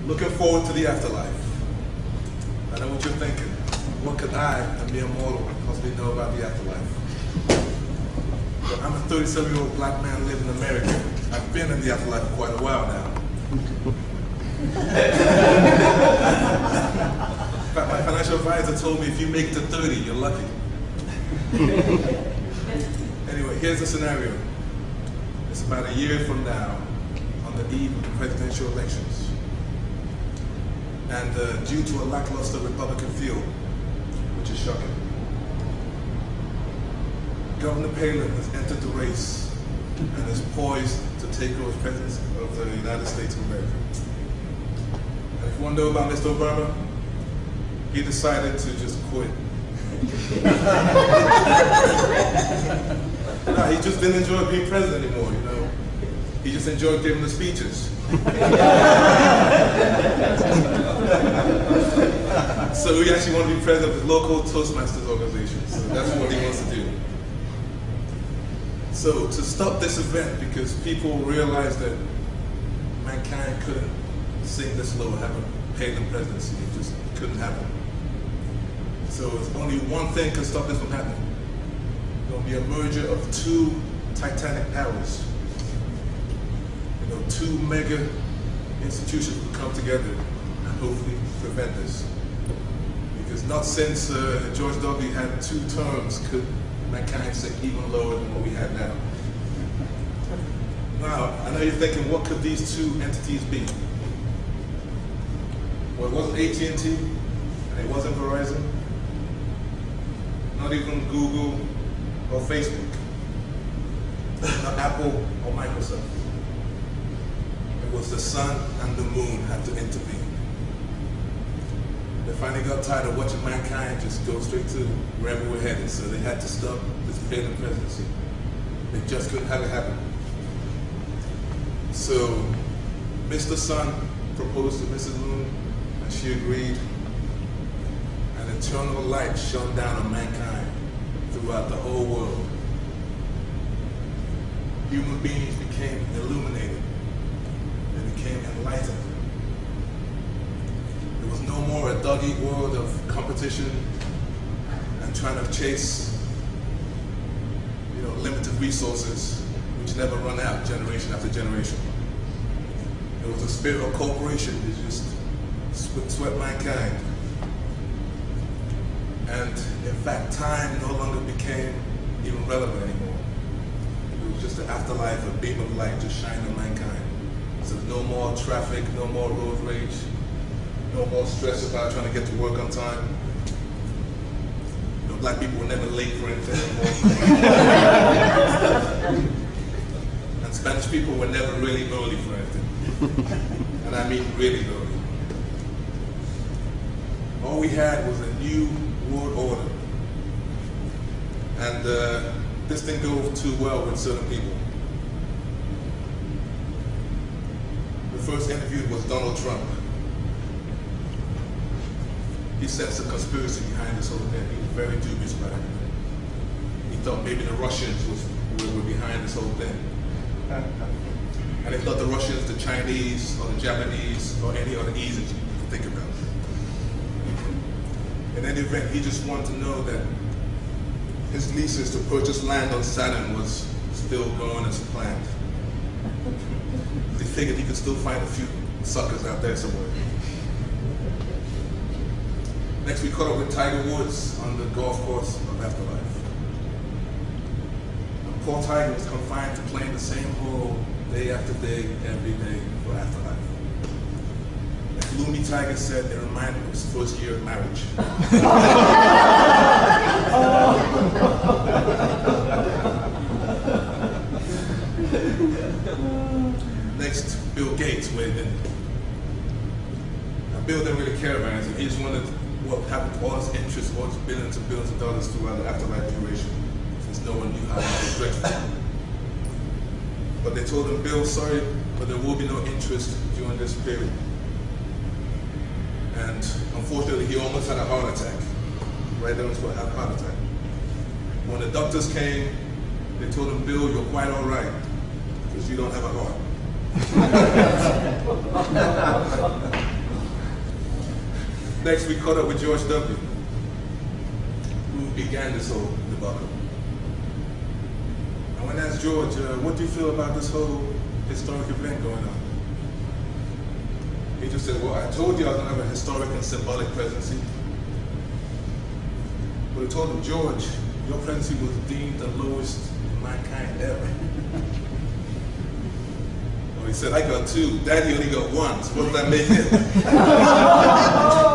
Looking forward to the afterlife. I know what you're thinking. What could I, a mere mortal, possibly know about the afterlife? But I'm a 37-year-old black man living in America. I've been in the afterlife for quite a while now. In fact, my financial advisor told me if you make it to 30, you're lucky. Anyway, here's the scenario. It's about a year from now, on the eve of the presidential elections. And due to a lackluster Republican field, which is shocking, Governor Palin has entered the race and is poised to take over presidency of the United States of America. And if you want to know about Mr. Obama, he decided to just quit. No, he just didn't enjoy being president anymore, you know. He just enjoyed giving the speeches. So he actually wanted to be president of his local Toastmasters organization. So that's what he wants to do. So to stop this event, because people realized that mankind couldn't sink this low, have a Palin presidency, it just couldn't happen. So it's only one thing can stop this from happening. There'll be a merger of two titanic powers. You know, two mega institutions will come together and hopefully prevent this. Because not since George W. had 2 terms could mankind sink even lower than what we have now. Now, I know you're thinking, what could these two entities be? Well, it wasn't AT&T, and it wasn't Verizon, not even Google or Facebook, not Apple or Microsoft. It was the sun and the moon had to intervene. They finally got tired of watching mankind just go straight to wherever we're headed, so they had to stop this Palin presidency. They just couldn't have it happen. So Mr. Sun proposed to Mrs. Moon, and she agreed. An eternal light shone down on mankind throughout the whole world. Human beings became illuminated. They became enlightened. There was no more a dog-eat world of competition and trying to chase, you know, limited resources which never run out generation after generation. There was a spirit of cooperation that just swept mankind. And in fact, time no longer became even relevant anymore. It was just the afterlife, a beam of light just shining on mankind. So no more traffic, no more road rage, no more stress about trying to get to work on time. You know, black people were never late for anything anymore. And Spanish people were never really early for anything. And I mean really early. All we had was a new world order. And this didn't go too well with certain people. The first interviewed was Donald Trump. He sensed a conspiracy behind this whole thing. He was very dubious about it. He thought maybe the Russians were behind this whole thing. And he thought the Russians, the Chinese, or the Japanese, or any other E's that you could think about. In any event, he just wanted to know that his leases to purchase land on Saturn was still going as planned. He figured he could still find a few suckers out there somewhere. Next, we caught up with Tiger Woods on the golf course of Afterlife. Poor Tiger was confined to playing the same hole day after day, every day for Afterlife. Like Gloomy Tiger said, it reminded him of his first year of marriage. Next, Bill Gates weighed in. Now, Bill didn't really care about anything. He just wanted what happened to all his interest, all his billions and billions of dollars throughout the afterlife duration, since no one knew how to predict it. But they told him, Bill, sorry, but there will be no interest during this period. And unfortunately, he almost had a heart attack. Right there was a heart attack. When the doctors came, they told him, Bill, you're quite all right, because you don't have a heart. Next, we caught up with George W., who began this whole debacle. And when I asked George, what do you feel about this whole historic event going on? He just said, well, I told you I was going to have a historic and symbolic presidency. But I told him, George, your presidency was deemed the lowest in mankind ever. Well, he said, I got 2. Daddy only got 1. So what does that make it?